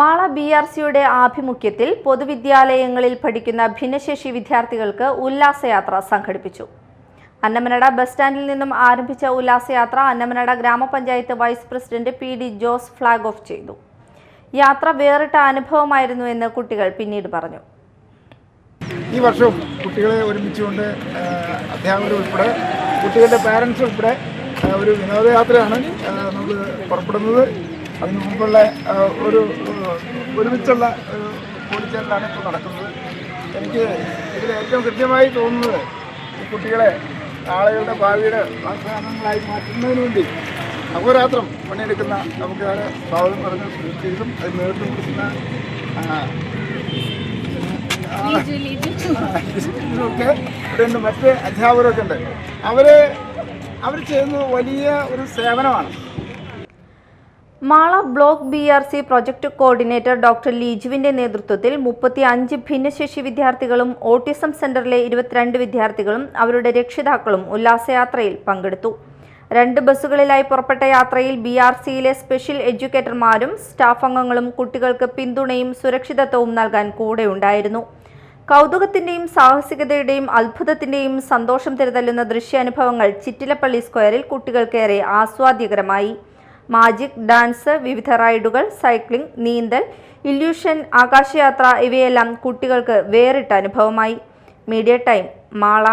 മാള BRCയുടെ ആഭിമുഖ്യത്തിൽ പൊതുവിദ്യാലയങ്ങളിൽ പഠിക്കുന്ന ഭിന്നശേഷി വിദ്യാർത്ഥികൾക്ക് ഉല്ലാസയാത്ര സംഘടിപ്പിച്ചു. അന്നമനട ബസ് സ്റ്റാൻഡിൽ നിന്നും ആരംഭിച്ച ഉല്ലാസയാത്ര അന്നമനട ഗ്രാമപഞ്ചായത്ത് vice president PD Jose flag off ചെയ്തു. യാത്ര വേറിട്ട അനുഭവമായിരുന്നു എന്ന് കുട്ടികൾ പിന്നീട് പറഞ്ഞു. ഈ വർഷവും കുട്ടികളെ ഒരുമിച്ചുകൊണ്ട് അധ്യാപകർ ഉൾപ്പെടെ കുട്ടികളുടെ പാരൻസ് ഉൾപ്പെടെ ഒരു വിനോദയാത്രയാണ് നമുക്ക് പുറപ്പെടുന്നത്. അതിനു മുമ്പുള്ള ഒരുമിച്ചുള്ള കൂടിച്ചേരലാണ് ഇപ്പോൾ നടക്കുന്നത്. എനിക്ക് ഇതിൽ ഏറ്റവും കൃത്യമായി തോന്നുന്നത് ഈ കുട്ടികളെ ആളുകളുടെ ഭാവിയുടെ വാഗ്ദാനങ്ങളായി മാറ്റുന്നതിന് വേണ്ടി അഹോരാത്രം പണിയെടുക്കുന്ന നമുക്ക് സ്വാഗതം പറഞ്ഞ സുഹൃത്തുക്കളും അത് നേതൃത്വം കൊടുക്കുന്ന ഒക്കെ ഇവിടെയുണ്ട്, മറ്റ് അധ്യാപകരൊക്കെ ഉണ്ട്. അവർ ചെയ്യുന്നത് വലിയ ഒരു സേവനമാണ്. Mala block BRC project coordinator doctor ലീജുവിന്റെ നേതൃത്വത്തിൽ 35 ഭിന്നശേഷി വിദ്യാർത്ഥികളും ഓട്ടിസം സെന്ററിലെ 22 വിദ്യാർത്ഥികളും അവരുടെ രക്ഷിതാക്കളും ഉല്ലാസയാത്രയിൽ പങ്കെടുത്തു. 2 ബസ്സുകളിലായി പുറപ്പെട്ട യാത്രയിൽ BRCയിലെ സ്പെഷ്യൽ എഡ്യൂക്കേറ്റർമാരും സ്റ്റാഫ് അംഗങ്ങളും കുട്ടികൾക്ക് പിന്തുണയും സുരക്ഷിതത്വവും നൽകാൻ കൂടെയുണ്ടായിരുന്നു. കൗതുകത്തിന്റെയും സാഹസികതയുടെയും അത്ഭുതത്തിന്റെയും സന്തോഷം തിരതല്ലുന്ന ദൃശ്യാനുഭവങ്ങൾ ചിറ്റിലപ്പള്ളി സ്ക്വയറിൽ കുട്ടികൾക്കേറെ ആസ്വാദ്യകരമായി. മാജിക്, ഡാൻസ്, വിവിധ റൈഡുകൾ, സൈക്ലിംഗ്, നീന്തൽ, ഇല്യൂഷൻ, ആകാശയാത്ര ഇവയെല്ലാം കുട്ടികൾക്ക് വേറിട്ട അനുഭവമായി. Media time, Mala.